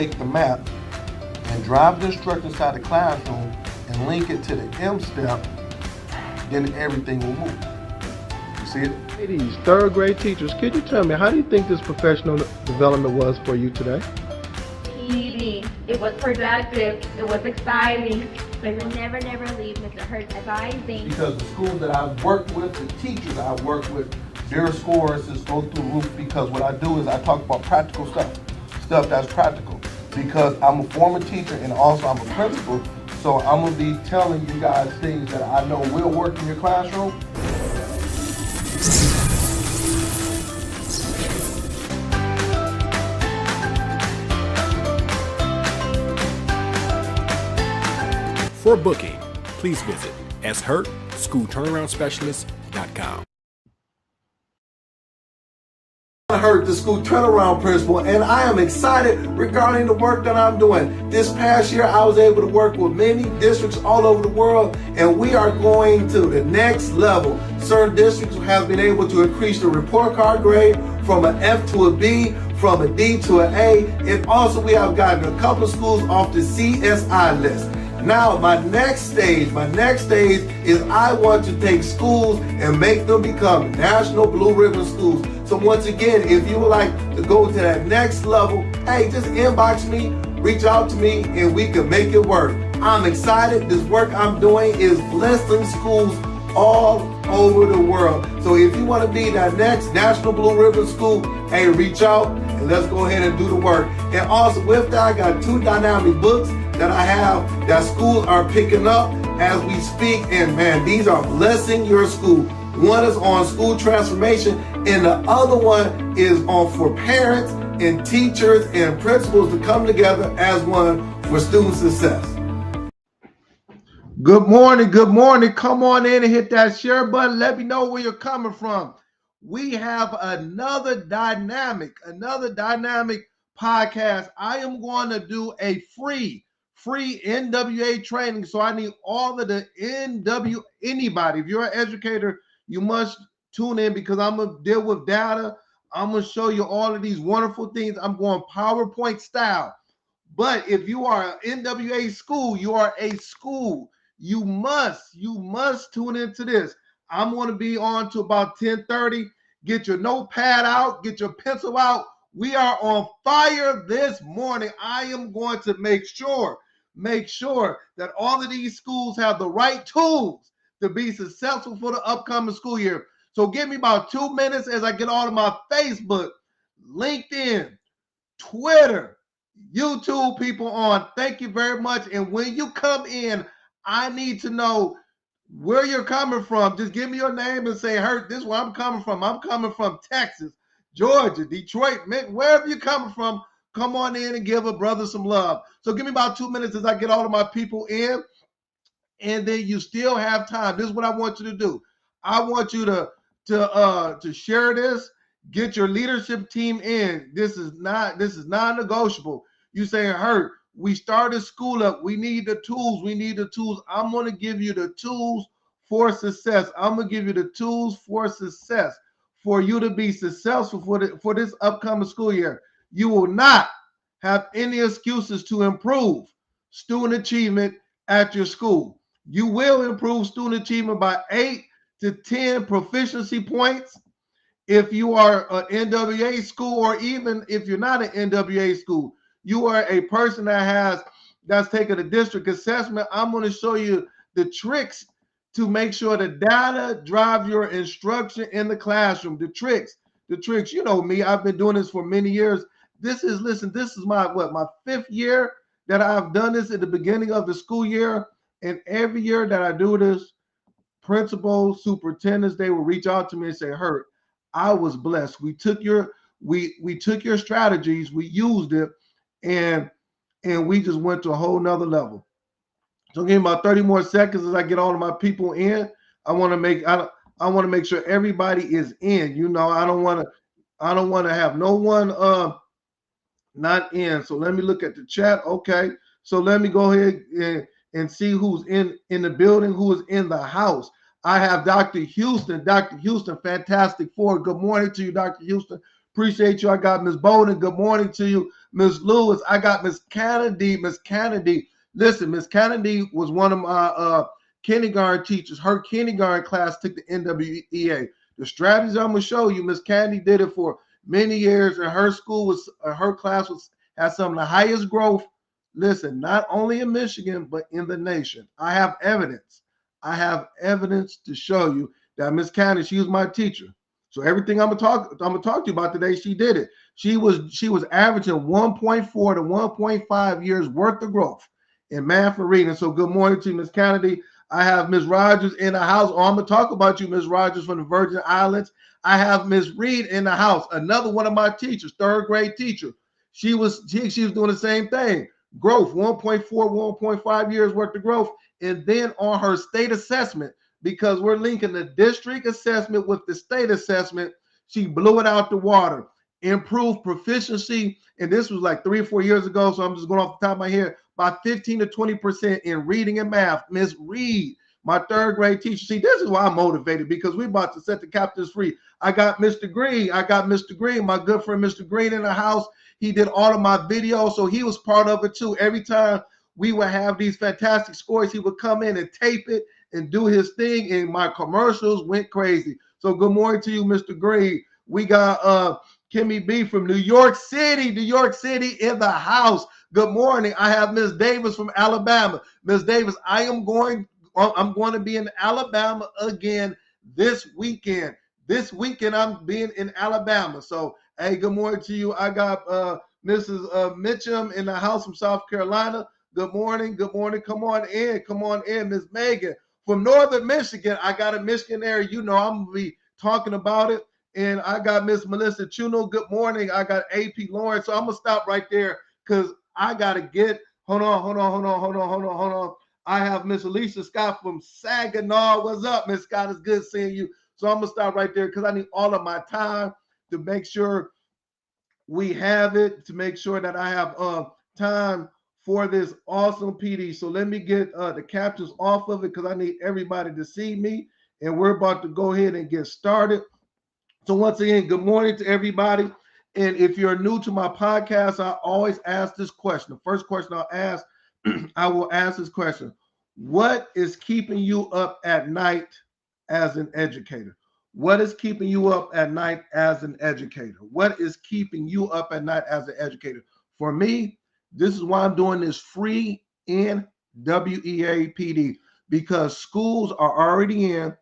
take the map and drive the instructor inside the classroom and link it to the M step, then everything will move. You see it? Ladies, third grade teachers, could you tell me, how do you think this professional development was for you today? PD. It was productive. It was exciting. They will never leave Mr. Hurt's advising. Because the schools that I've worked with, the teachers I've worked with, their scores just go through the roof, because what I do is I talk about practical stuff that's practical. Because I'm a former teacher and also I'm a principal, so I'm gonna be telling you guys things that I know will work in your classroom. For booking, please visit shurtschoolturnaroundspecialist.com. Hurt, the school turnaround principal, and I am excited regarding the work that I'm doing. This past year, I was able to work with many districts all over the world, and we are going to the next level. Certain districts have been able to increase the report card grade from an F to a B, from a D to an A, and also we have gotten a couple of schools off the CSI list. Now, my next stage is I want to take schools and make them become national blue ribbon schools. So once again, if you would like to go to that next level, hey, just inbox me, reach out to me, and we can make it work. I'm excited. This work I'm doing is blessing schools all over the world. So if you want to be that next national blue ribbon school, hey, reach out and let's go ahead and do the work. And also with that, I got 2 dynamic books that I have that schools are picking up as we speak, and man, these are blessing your school. One is on school transformation, and the other one is on for parents and teachers and principals to come together as one for student success. Good morning. Come on in and hit that share button. Let me know where you're coming from. We have another dynamic podcast. I am going to do a free NWA training. So I need all of the anybody. If you're an educator, you must tune in, because I'm going to deal with data. I'm going to show you all of these wonderful things. I'm going PowerPoint style. But if you are an NWA school, you are a school. You must tune into this. I'm going to be on to about 10:30. Get your notepad out, get your pencil out. We are on fire this morning. I am going to make sure that all of these schools have the right tools to be successful for the upcoming school year. So give me about 2 minutes as I get all of my Facebook, LinkedIn, Twitter, YouTube people on. Thank you very much. And when you come in, I need to know where you're coming from. Just give me your name and say, Hurt, this is where I'm coming from. I'm coming from Texas, Georgia, Detroit, wherever you're coming from. Come on in and give a brother some love. So give me about 2 minutes as I get all of my people in, and then you still have time. This is what I want you to do. I want you to share this, get your leadership team in. This is non-negotiable. You say, Hurt, we started school up. We need the tools. I'm going to give you the tools for success. I'm going to give you the tools for success for you to be successful for this upcoming school year. You will not have any excuses to improve student achievement at your school. You will improve student achievement by 8 to 10 proficiency points if you are an NWA school, or even if you're not an NWA school. You are a person that's taken a district assessment. I'm going to show you the tricks to make sure the data drive your instruction in the classroom. The tricks. You know me, I've been doing this for many years. This is my 5th year that I've done this at the beginning of the school year. And every year that I do this, principals, superintendents, they will reach out to me and say, Hurt, I was blessed. We took your strategies, we used it, and we just went to a whole nother level. So give me about 30 more seconds as I get all of my people in. I want to make sure everybody is in. You know, I don't want to have no one not in. So let me look at the chat. Okay. So let me go ahead and see who's in the building, who is in the house. I have Dr. Houston. Dr. Houston, Fantastic Four. Good morning to you, Dr. Houston. Appreciate you. I got Ms. Bowden. Good morning to you. Miss Lewis. I got Miss Kennedy. Miss Kennedy. Listen, Miss Kennedy was one of my kindergarten teachers. Her kindergarten class took the NWEA. The strategies I'm gonna show you, Miss Kennedy did it for many years, and her school was her class had some of the highest growth. Listen, not only in Michigan but in the nation. I have evidence. I have evidence to show you that Miss Kennedy, she was my teacher. So everything I'm gonna talk to you about today, she did it. She was averaging 1.4 to 1.5 years worth of growth in math and reading. So good morning to you, Miss Kennedy. I have Miss Rogers in the house. Oh, I'm gonna talk about you, Miss Rogers from the Virgin Islands. I have Miss Reed in the house, another one of my teachers, third grade teacher. She was doing the same thing. Growth, 1.4, 1.5 years worth of growth. And then on her state assessment, because we're linking the district assessment with the state assessment, she blew it out the water. Improved proficiency, and this was like 3 or 4 years ago, so I'm just going off the top of my head, by 15 to 20% in reading and math. Miss Reed, my third grade teacher. See, this is why I'm motivated, because we're about to set the captives free. I got Mr. Green, my good friend Mr. Green in the house. He did all of my videos, so he was part of it too. Every time we would have these fantastic scores, he would come in and tape it and do his thing, and my commercials went crazy. So good morning to you, Mr. Green. We got Kimmy B from New York City in the house. Good morning. I have Miss Davis from Alabama. Miss Davis, I'm going to be in Alabama again this weekend. This weekend I'm being in Alabama. So, hey, good morning to you. I got Mrs. Mitchum in the house from South Carolina. Good morning. Good morning. Come on in, Miss Megan from Northern Michigan. I got a Michigan. You know I'm gonna be talking about it. And I got Miss Melissa Chuno. Good morning. I got AP Lawrence. So I'm gonna stop right there because I gotta get. Hold on. I have Miss Alicia Scott from Saginaw. What's up, Miss Scott? It's good seeing you. So I'm gonna stop right there because I need all of my time to make sure we have it, to make sure that I have time for this awesome PD. So let me get the captions off of it because I need everybody to see me. And we're about to go ahead and get started. So once again, good morning to everybody. And if you're new to my podcast, I always ask this question. The first question I'll ask, I will ask this question. What is keeping you up at night as an educator? What is keeping you up at night as an educator? What is keeping you up at night as an educator? For me, this is why I'm doing this free NWEA PD, because schools are already in.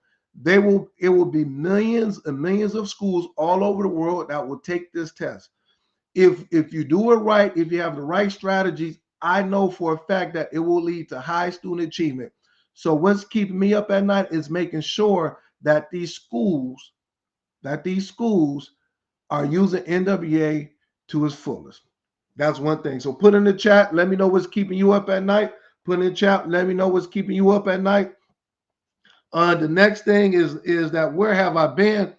It will be millions and millions of schools all over the world that will take this test. If you do it right, if you have the right strategies, I know for a fact that it will lead to high student achievement. So what's keeping me up at night is making sure that these schools are using NWA to its fullest. That's one thing. So put in the chat, let me know what's keeping you up at night. Put in the chat, let me know what's keeping you up at night. The next thing is that where have I been?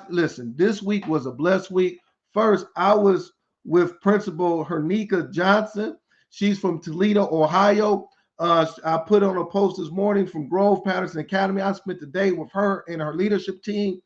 Listen, this week was a blessed week. First, I was with Principal Hernika Johnson. She's from Toledo, Ohio. I put on a post this morning from Grove Patterson Academy. I spent the day with her and her leadership team.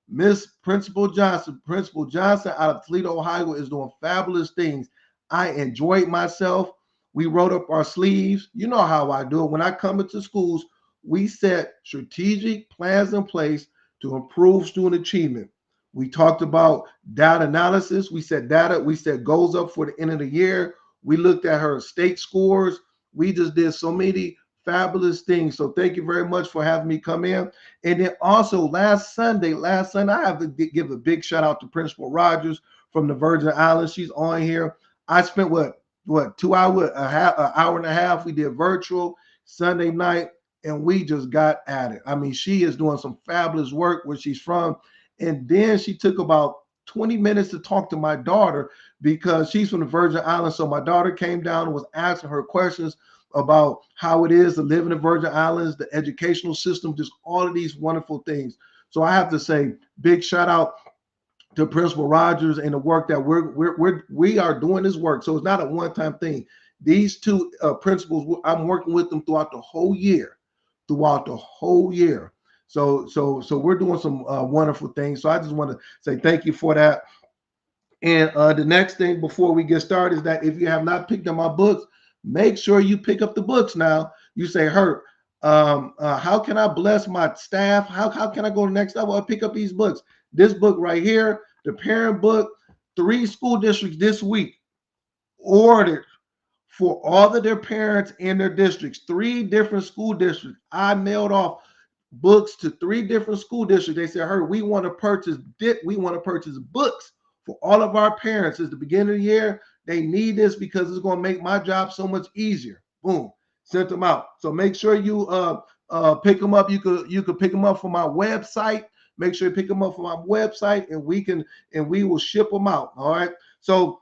Miss Principal Johnson out of Toledo, Ohio is doing fabulous things. I enjoyed myself. We rolled up our sleeves. You know how I do it. When I come into schools, we set strategic plans in place to improve student achievement. We talked about data analysis. We set goals up for the end of the year. We looked at her state scores. We just did so many fabulous things. So thank you very much for having me come in. And then also last Sunday, I have to give a big shout out to Principal Rogers from the Virgin Islands. She's on here. I spent what 2 hours, an hour and a half. We did virtual Sunday night, and we just got at it. I mean, she is doing some fabulous work where she's from. And then she took about 20 minutes to talk to my daughter because she's from the Virgin Islands. So my daughter came down and was asking her questions about how it is to live in the Virgin Islands, the educational system, just all of these wonderful things. So I have to say, big shout out to Principal Rogers and the work that we are doing this work. So it's not a one-time thing. These two principals, I'm working with them throughout the whole year. So we're doing some wonderful things. So I just want to say thank you for that. And the next thing before we get started is that if you have not picked up my books, make sure you pick up the books now. You say, Hurt, how can I bless my staff? How can I go to the next level? I'll pick up these books. This book right here, the parent book, 3 school districts this week ordered for all of their parents in their districts. 3 different school districts. I mailed off books to 3 different school districts. They said, "Hey, we want to purchase books for all of our parents. It's the beginning of the year. They need this because it's going to make my job so much easier." Boom, sent them out. So make sure you pick them up. You could pick them up from my website. Make sure you pick them up from my website, and we will ship them out. All right. So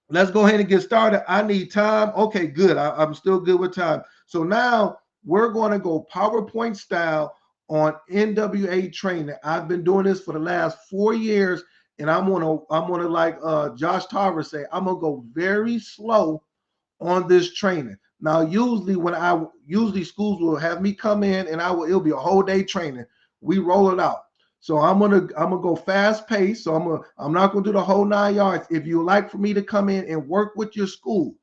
let's go ahead and get started. I need time. Okay, good. I'm still good with time. So now we're going to go PowerPoint style on NWA training. I've been doing this for the last 4 years, and I'm gonna like Josh Tarver say, I'm gonna go very slow on this training. Now, usually schools will have me come in and it'll be a whole day training. We roll it out. So I'm gonna go fast paced. So I'm not gonna do the whole 9 yards. If you like for me to come in and work with your school,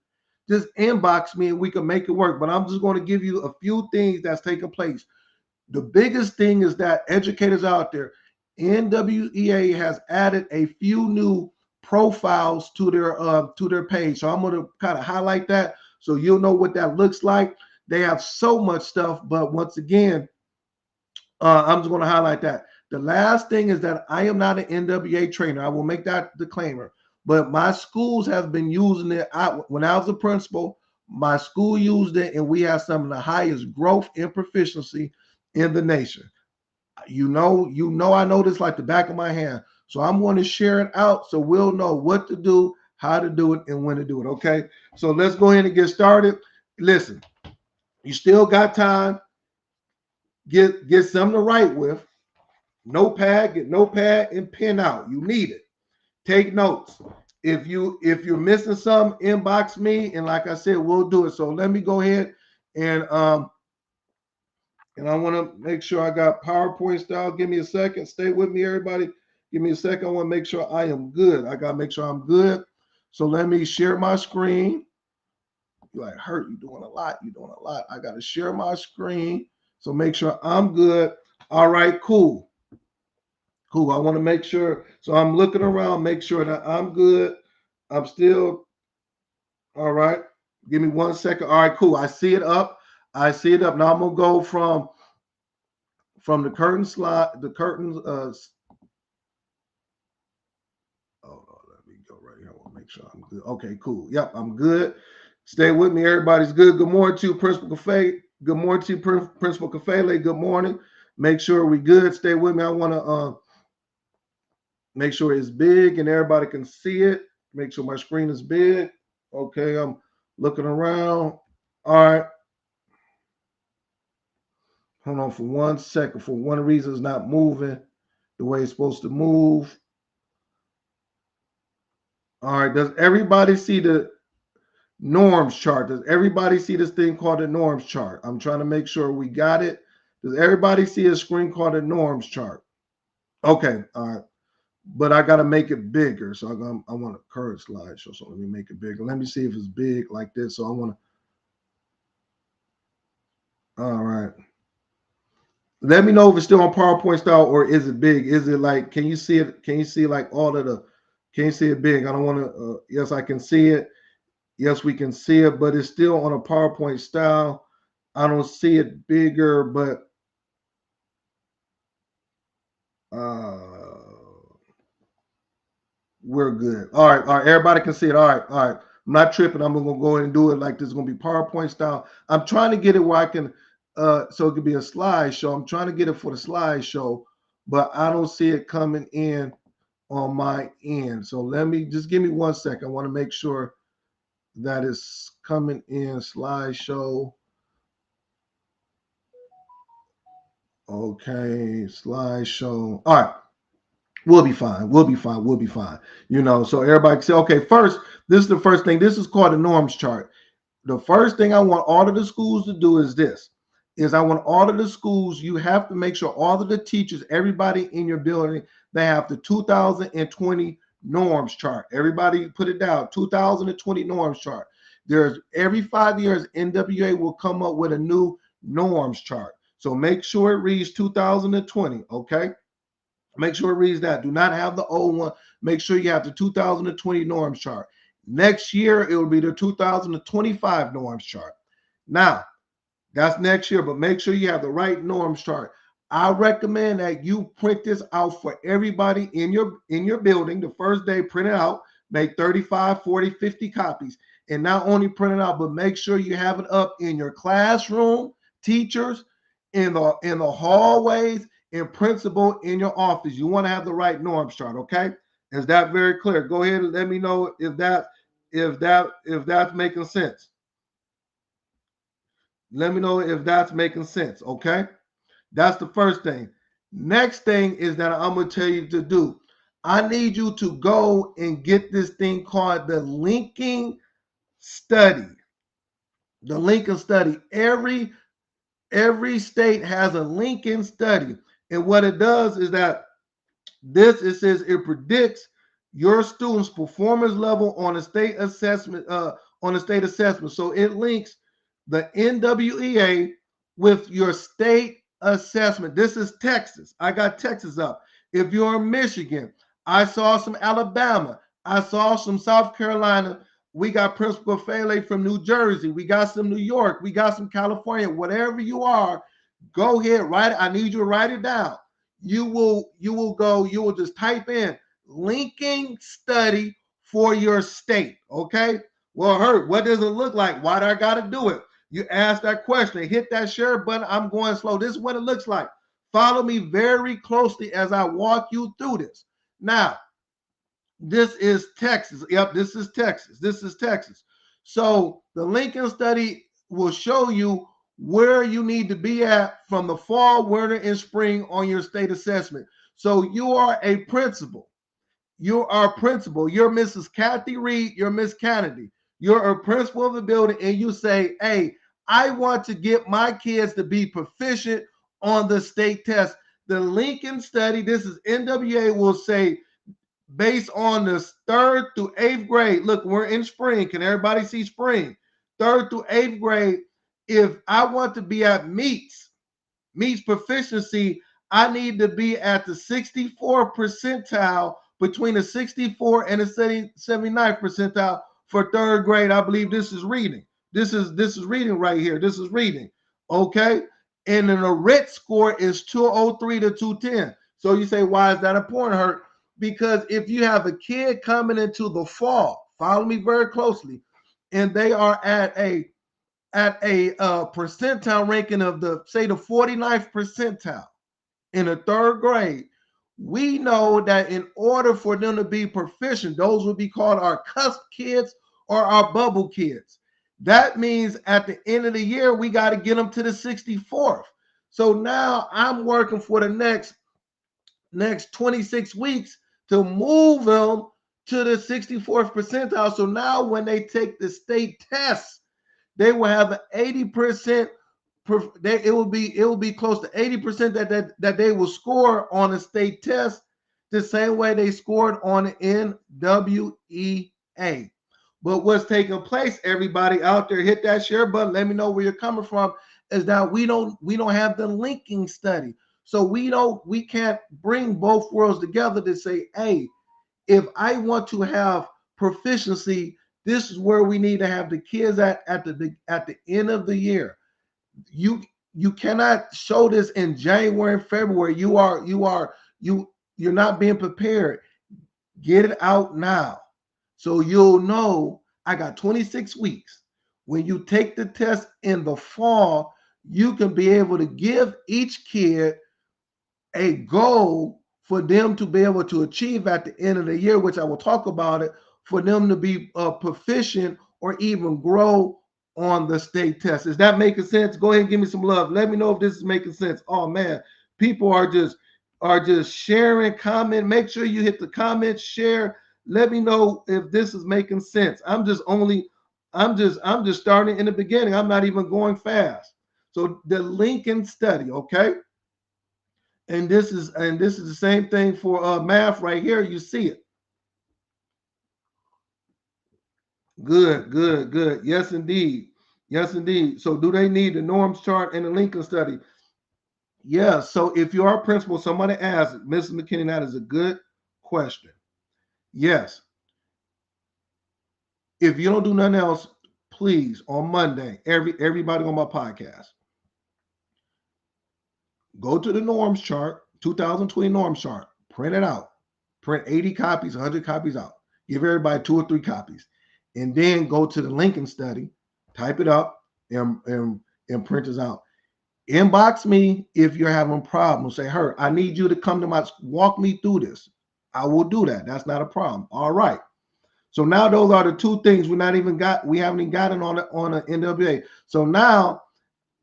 just inbox me and we can make it work. But I'm just going to give you a few things that's taking place. The biggest thing is that educators out there, NWEA has added a few new profiles to their page. So I'm going to kind of highlight that so you'll know what that looks like. They have so much stuff, but once again, I'm just going to highlight that. The last thing is that I am not an NWA trainer. I will make that disclaimer. But my schools have been using it. When I was a principal, my school used it, and we have some of the highest growth and proficiency in the nation. I know this like the back of my hand. So I'm going to share it out so we'll know what to do, how to do it, and when to do it. Okay. So let's go ahead and get started. Listen, you still got time. Get something to write with. Get notepad and pen out. You need it. Take notes. If you're missing some, inbox me, and like I said, we'll do it. So let me go ahead and I want to make sure I got PowerPoint style. Give me a second. Stay with me, everybody. Give me a second. I want to make sure I am good. I got to make sure I'm good. So let me share my screen. You're like, Hurt, you're doing a lot. You're doing a lot. I got to share my screen. So make sure I'm good. All right, cool. Cool. I want to make sure. So I'm looking around, make sure that I'm good. I'm still all right. Give me 1 second. All right, cool. I see it up. I see it up. Now I'm gonna go from the curtain slide, the curtains. Let me go right here. I want to make sure I'm good. Okay, cool. Yep, I'm good. Stay with me. Everybody's good. Good morning to you, Principal Cafe. Good morning to you, Principal Cafe. Good morning. Make sure we good. Stay with me. I want to make sure it's big and everybody can see it. Make sure my screen is big. Okay, I'm looking around. All right. Hold on for 1 second. For one reason, it's not moving the way it's supposed to move. All right. Does everybody see the norms chart? Does everybody see this thing called the norms chart? I'm trying to make sure we got it. Does everybody see a screen called the norms chart? Okay. All right. But I got to make it bigger. So I want a current slideshow. So let me make it bigger. Let me see if it's big like this. So I want to. All right. Let me know if it's still on PowerPoint style or is it big? Is it like, can you see it? Can you see like all of the, can you see it big? I don't want to, yes, I can see it. Yes, we can see it, but it's still on a PowerPoint style. I don't see it bigger, but we're good. All right, everybody can see it. All right. I'm not tripping. I'm gonna go ahead and do it like this. It's gonna be PowerPoint style. I'm trying to get it where I can, so it could be a slideshow. I'm trying to get it for the slideshow, but I don't see it coming in on my end. So give me 1 second. I want to make sure that it's coming in slideshow. Okay, slideshow. All right. We'll be fine. So everybody can say, okay, first, this is the first thing. This is called the norms chart. The first thing I want all of the schools to do is I want all of the schools, you have to make sure all of the teachers, everybody in your building, they have the 2020 norms chart. Everybody put it down. 2020 norms chart. There's every 5 years, NWA will come up with a new norms chart. So make sure it reads 2020. Okay. Make sure it reads that. Do not have the old one. Make sure you have the 2020 norms chart. Next year, it will be the 2025 norms chart. Now, that's next year, but make sure you have the right norms chart. I recommend that you print this out for everybody in your building. The first day, print it out, make 35, 40, 50 copies. And not only print it out, but make sure you have it up in your classroom, teachers, in the hallways, and principal in your office. You want to have the right norms chart, okay? Is that very clear? Go ahead and let me know if that's making sense. Let me know if that's making sense, okay? That's the first thing. Next thing is that I'm going to tell you to do. I need you to go and get this thing called the linking study. The linking study. Every state has a linking study. And what it does is that it says it predicts your students' performance level on a state assessment, So it links the NWEA with your state assessment. This is Texas. I got Texas up. If you're in Michigan, I saw some Alabama. I saw some South Carolina. We got Principal Fele from New Jersey. We got some New York. We got some California. Whatever you are, go ahead, write it. I need you to write it down. You will just type in linking study for your state. Okay. Well, Hurt, what does it look like? Why do I got to do it? You ask that question, hit that share button. I'm going slow. This is what it looks like. Follow me very closely as I walk you through this. Now, this is Texas. Yep, this is Texas. This is Texas. So the Lincoln study will show you where you need to be at from the fall, winter, and spring on your state assessment. So you are a principal. You are a principal. You're Mrs. Kathy Reed. You're Miss Kennedy. You're a principal of the building, and you say, hey, I want to get my kids to be proficient on the state test. The Lincoln study, this is NWA, will say, based on the 3rd through 8th grade, look, we're in spring. Can everybody see spring? 3rd through 8th grade, if I want to be at meets proficiency, I need to be at the 64th percentile, between the 64 and the 79th percentile for 3rd grade. I believe this is reading. This is reading right here. This is reading. Okay. And then the RIT score is 203 to 210. So you say, why is that important, Hurt? Because if you have a kid coming into the fall, follow me very closely, and they are at a percentile ranking of the 49th percentile in the 3rd grade, we know that in order for them to be proficient, those would be called our cusp kids or our bubble kids. That means at the end of the year, we got to get them to the 64th. So now I'm working for the next 26 weeks to move them to the 64th percentile. So now when they take the state tests, they will have an 80%. It will be close to 80% that they will score on a state test, the same way they scored on the NWEA. But what's taking place, everybody out there, hit that share button. Let me know where you're coming from. Is that we don't have the linking study, so we can't bring both worlds together to say, hey, if I want to have proficiency, this is where we need to have the kids at the end of the year. You cannot show this in January and February. You're not being prepared. Get it out now, so you'll know I got 26 weeks. When you take the test in the fall, you can be able to give each kid a goal for them to be able to achieve at the end of the year, which I will talk about it, for them to be proficient or even grow on the state test. Is that making sense? Go ahead and give me some love. Let me know if this is making sense. Oh man, people are just sharing, comment. Make sure you hit the comment, share. Let me know if this is making sense. I'm just starting in the beginning. I'm not even going fast. So the Lincoln study, okay? And this is the same thing for math right here. You see it. Good, good, good. Yes, indeed. Yes, indeed. So do they need the norms chart and the Lincoln study? Yeah. So if you are a principal, somebody asked, Mrs. McKinney, that is a good question. Yes. If you don't do nothing else, please on Monday, everybody on my podcast, go to the norms chart, 2020 norms chart, print it out, print 80 copies, 100 copies out, give everybody 2 or 3 copies, and then go to the Lincoln study, type it up, and print it out. Inbox me if you're having problems. Say, "Her, I need you to come to walk me through this." I will do that. That's not a problem. All right. So now those are the 2 things we haven't even gotten on the NWA. So now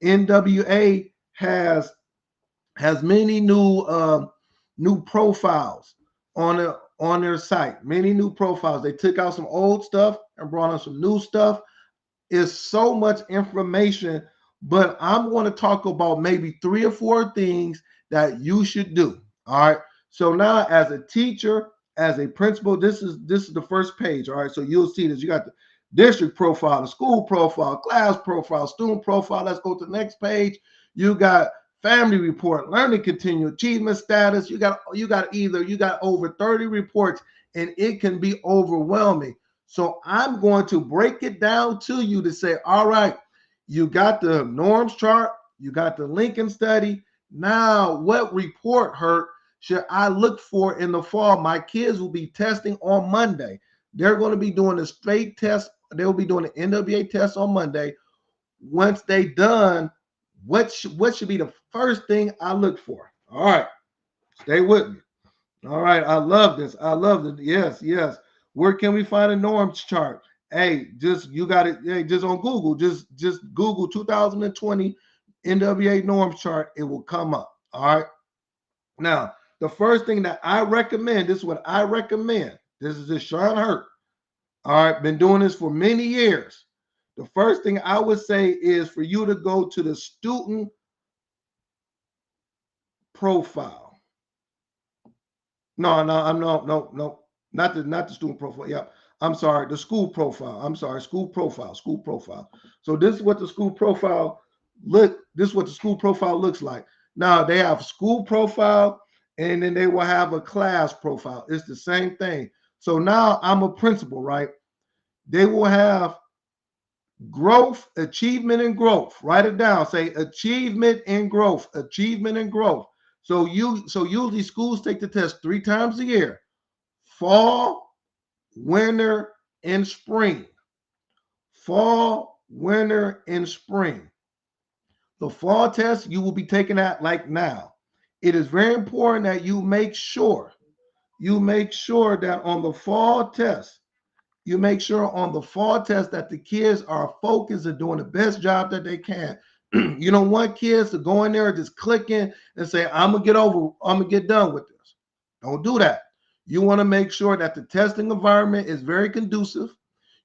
NWA has many new profiles on their site. Many new profiles. They took out some old stuff and brought on some new stuff. It's so much information, but I'm going to talk about maybe 3 or 4 things that you should do. All right. So now, as a teacher, as a principal, this is the first page. All right. So you'll see this. You got the district profile, the school profile, class profile, student profile. Let's go to the next page. You got family report, learning continuum, achievement status. You got over 30 reports, and it can be overwhelming. So I'm going to break it down to you to say, all right, you got the norms chart, you got the Lincoln study. Now, what report, Hurt, should I look for in the fall? My kids will be testing on Monday. They're going to be doing a straight test. They'll be doing an NWA test on Monday. Once they done, what should be the first thing I look for? All right, stay with me. All right, I love this. I love it. Yes, yes. Where can we find a norms chart? Hey, you got it. Hey, just on Google. Just Google 2020 NWA norms chart. It will come up. All right. Now, the first thing that I recommend, this is what I recommend. This is just Sean Hurt. All right, been doing this for many years. The first thing I would say is for you to go to the student profile. No, not the student profile. Yep. I'm sorry, the school profile. I'm sorry, school profile. So this is what the school profile looks like. Now they have school profile, and then they will have a class profile. It's the same thing. So now I'm a principal, right? They will have growth, achievement, and growth. Write it down. Say achievement and growth, achievement and growth. So usually schools take the test 3 times a year: fall, winter, and spring. Fall, winter, and spring. The fall test you will be taking that like now. It is very important that you make sure that on the fall test, that the kids are focused and doing the best job that they can. You don't want kids to go in there just clicking and say, I'm gonna get done with this. Don't do that. You want to make sure that the testing environment is very conducive.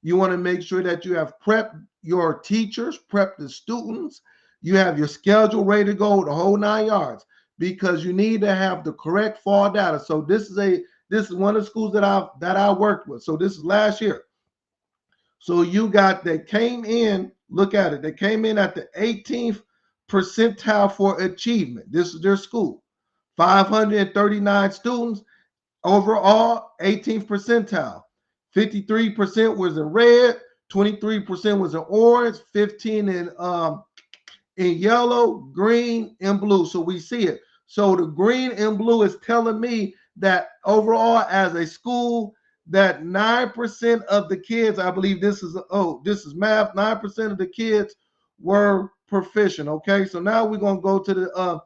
You want to make sure that you have prepped your teachers, prepped the students, you have your schedule ready to go, the whole 9 yards, because you need to have the correct fall data. So this is one of the schools that I worked with. So this is last year. So they came in, look at it, they came in at the 18th percentile for achievement. This is their school. 539 students. Overall, 18th percentile. 53% was in red, 23% was in orange, 15 in yellow, green, and blue. So we see it. So the green and blue is telling me that overall, as a school, that 9% of the kids, I believe this is math, 9% of the kids were proficient. Okay, so now we're gonna go to the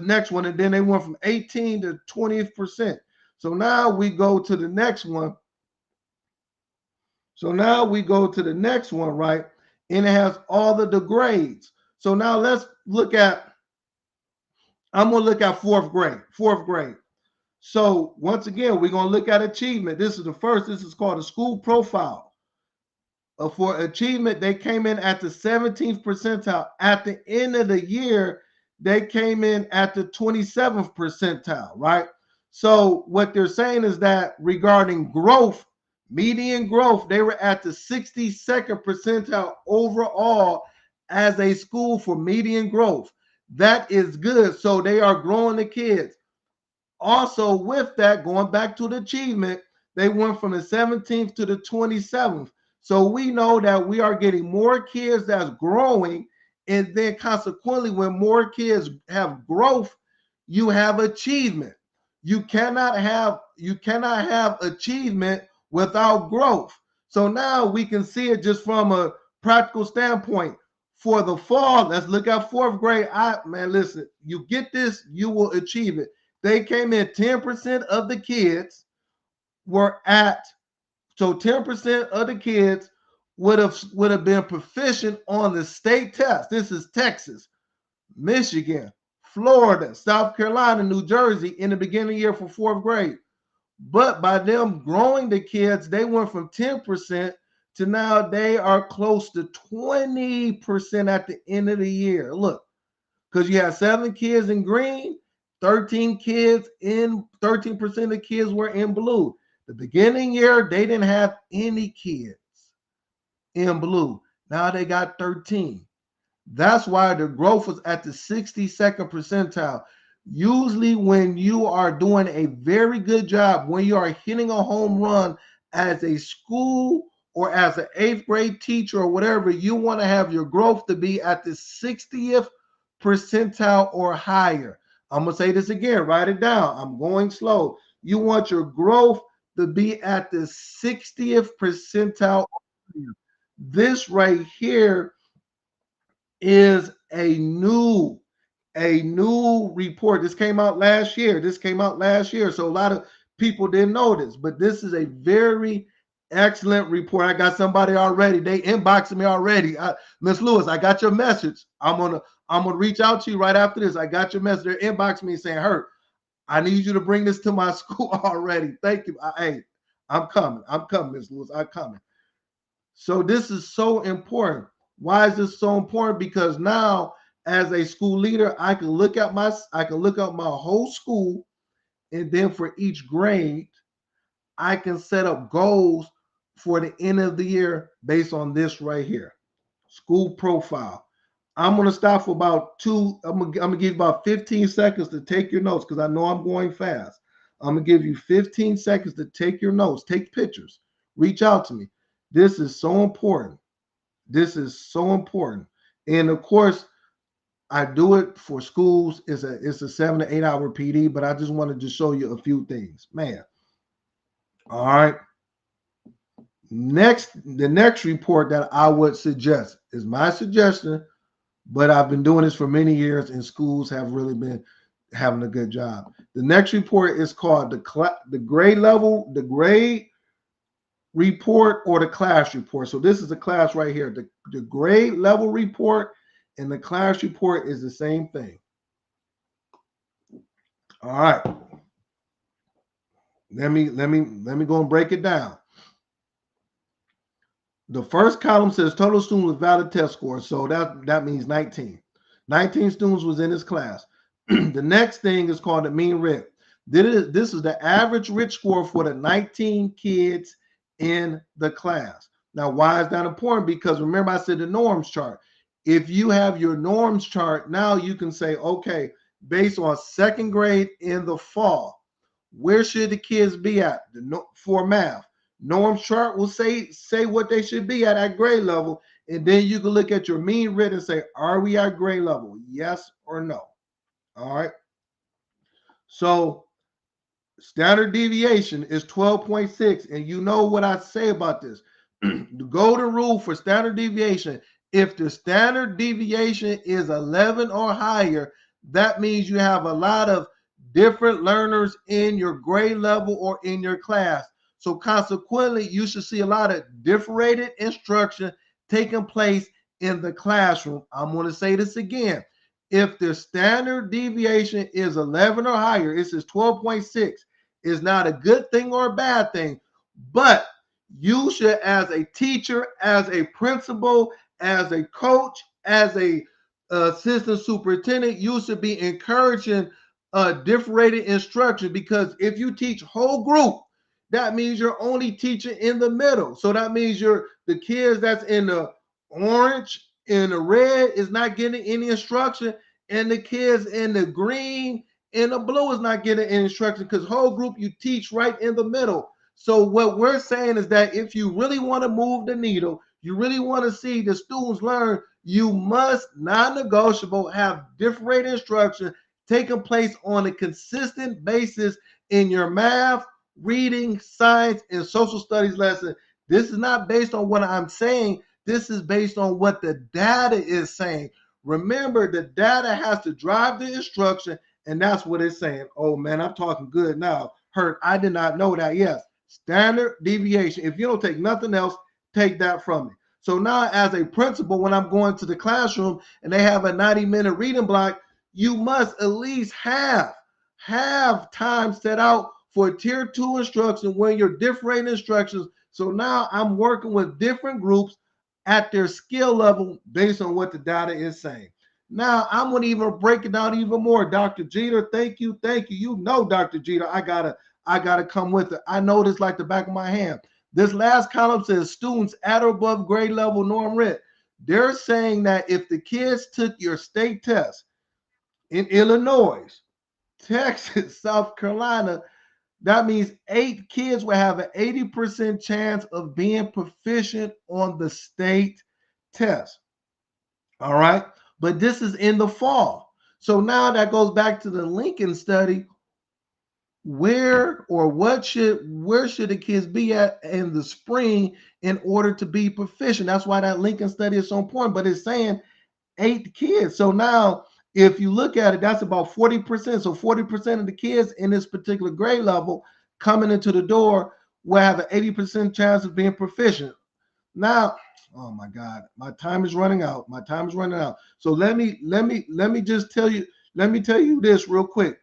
next one, and then they went from 18 to 20%. So now we go to the next one. Right? And it has all the grades. So now I'm going to look at fourth grade. So once again, we're going to look at achievement. This is called a school profile. For achievement, they came in at the 17th percentile. At the end of the year, they came in at the 27th percentile, right? So what they're saying is that regarding growth, Median growth, they were at the 62nd percentile overall as a school for median growth. That is good. So they are growing the kids. Also, with that, going back to the achievement, they went from the 17th to the 27th. So we know that we are getting more kids that's growing. And then consequently, when more kids have growth, you have achievement. You cannot have achievement without growth. So now we can see it just from a practical standpoint. For the fall, let's look at fourth grade. Man, listen, you get this, you will achieve it. They came in 10% of the kids were at, so 10% of the kids would have been proficient on the state test. This is Texas, Michigan, Florida, South Carolina, New Jersey in the beginning of the year for fourth grade. But by them growing the kids, they went from 10% to now they are close to 20% at the end of the year. Look, because you had 7 kids in green, 13 kids in 13% of the kids were in blue. The beginning year, they didn't have any kids in blue. Now they got 13. That's why the growth was at the 62nd percentile. Usually, when you are doing a very good job, when you are hitting a home run as a school or as an 8th grade teacher or whatever, you want to have your growth to be at the 60th percentile or higher. I'm going to say this again, write it down. I'm going slow. You want your growth to be at the 60th percentile. This right here is a new report. This came out last year. So a lot of people didn't know this, but this is a very excellent report. I got somebody already. They inboxed me already. Miss Lewis, I got your message. I'm gonna reach out to you right after this. I got your message. They're inboxing me saying, "Hurt, I need you to bring this to my school already." Thank you. Hey, I'm coming, Miss Lewis. I'm coming. So this is so important. Why is this so important? Because now, as a school leader, I can look at my whole school, and then for each grade, I can set up goals for the end of the year based on this right here, school profile. I'm gonna stop for about I'm gonna give you about 15 seconds to take your notes because I know I'm going fast. I'm gonna give you 15 seconds to take your notes, take pictures, reach out to me. This is so important. This is so important. And of course, I do it for schools. It's a 7 to 8 hour PD, but I just wanted to show you a few things, man. All right. The next report that I would suggest is my suggestion, but I've been doing this for many years, and schools have really been having a good job. The next report is called the grade report or the class report. So this is a class right here. The grade level report and the class report is the same thing. All right. Let me go and break it down. The first column says total students with valid test scores. So that means 19. 19 students was in this class. The next thing is called the mean RIT. This is the average RIT score for the 19 kids in the class. Now, why is that important? Because remember I said the norms chart. If you have your norms chart, now you can say, okay, based on second grade in the fall, where should the kids be at for math? Norms chart will say what they should be at grade level, and then you can look at your mean RIT and say, are we at grade level? Yes or no? All right. So standard deviation is 12.6, and you know what I say about this. The golden rule for standard deviation, if the standard deviation is 11 or higher, that means you have a lot of different learners in your grade level or in your class. So consequently, you should see a lot of differentiated instruction taking place in the classroom. I'm going to say this again. If the standard deviation is 11 or higher, it says 12.6, is not a good thing or a bad thing, but you should, as a teacher, as a principal, as a coach, as a assistant superintendent, you should be encouraging differentiated instruction, because if you teach whole group, that means you're only teaching in the middle. So that means the kids that's in the orange and the red is not getting any instruction, and the kids in the green and the blue is not getting any instruction, because whole group you teach right in the middle. So what we're saying is that if you really want to move the needle, you really want to see the students learn, you must non-negotiable have different instruction taking place on a consistent basis in your math, reading, science, and social studies lesson. This is not based on what I'm saying. This is based on what the data is saying. Remember, the data has to drive the instruction, and that's what it's saying. Oh man, I'm talking good now. Hurt, I did not know that. Yes, standard deviation. If you don't take nothing else, take that from me. So now, as a principal, when I'm going to the classroom and they have a 90-minute reading block, you must at least have time set out for tier 2 instruction when you're different instructions. So now I'm working with different groups at their skill level based on what the data is saying. Now I'm going to even break it down even more. Dr. Jeter, thank you. You know, Dr. Jeter, I gotta come with it. I know this like the back of my hand. This last column says students at or above grade level norm read. They're saying that if the kids took your state test in Illinois, Texas, South Carolina, that means 8 kids will have an 80% chance of being proficient on the state test. All right. But this is in the fall. So now that goes back to the Lincoln study. Where should the kids be at in the spring in order to be proficient? That's why that Lincoln study is so important. But it's saying 8 kids. So now, if you look at it, that's about 40%. So 40% of the kids in this particular grade level coming into the door will have an 80% chance of being proficient. Now, oh my God, my time is running out. So let me just tell you, this real quick.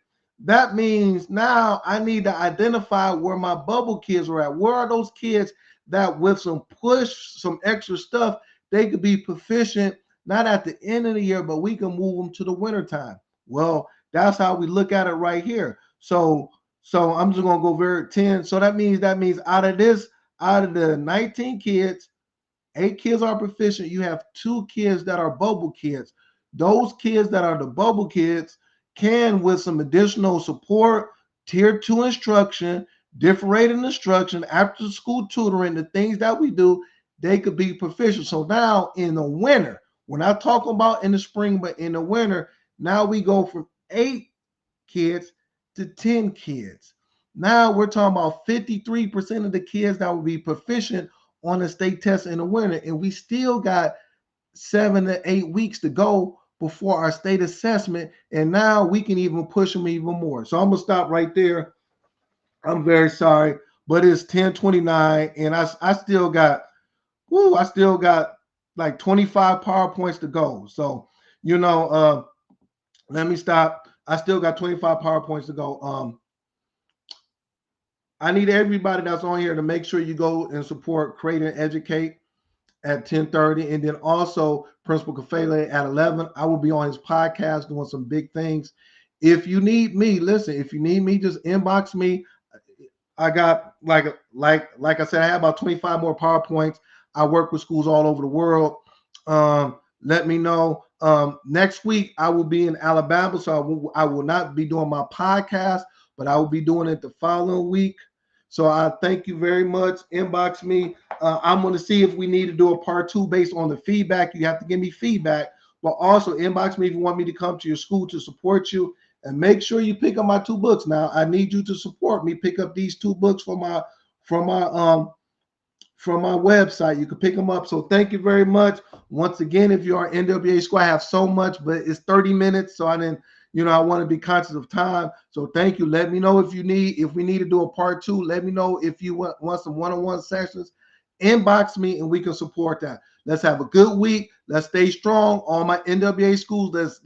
That means now I need to identify where my bubble kids are at. Where are those kids that with some push, some extra stuff, they could be proficient, not at the end of the year, but we can move them to the winter time. Well, that's how we look at it right here. So I'm just gonna go very 10. So that means out of the 19 kids, 8 kids are proficient. You have 2 kids that are bubble kids. Those kids that are the bubble kids can, with some additional support, tier 2 instruction, differentiated instruction, after school tutoring, the things that we do, they could be proficient. So now in the winter, we're not talking about in the spring, but in the winter, now we go from 8 kids to 10 kids. Now we're talking about 53% of the kids that will be proficient on the state test in the winter, and we still got 7 to 8 weeks to go before our state assessment, and now we can even push them even more. So I'm gonna stop right there. I'm very sorry, but it's 10:29, and I still got like 25 PowerPoints to go. So let me stop. I still got 25 PowerPoints to go. I need everybody that's on here to make sure you go and support Create and Educate at 10:30, and then also Principal Kafele at 11. I will be on his podcast doing some big things. If you need me, listen. If you need me, just inbox me. I got like I said, I have about 25 more PowerPoints. I work with schools all over the world. Let me know. Next week I will be in Alabama, so I will not be doing my podcast, but I will be doing it the following week. So I thank you very much. Inbox me. I'm going to see if we need to do a part 2 based on the feedback. You have to give me feedback, but also inbox me if you want me to come to your school to support you. And make sure you pick up my 2 books. Now I need you to support me. Pick up these 2 books from my website. You can pick them up. So thank you very much. Once again, if you are NWA School, I have so much, but it's 30 minutes. So I want to be conscious of time. So thank you. Let me know if we need to do a part 2. Let me know if you want some one-on-one sessions. Inbox me and we can support that. Let's have a good week. Let's stay strong. All my NWA schools, let's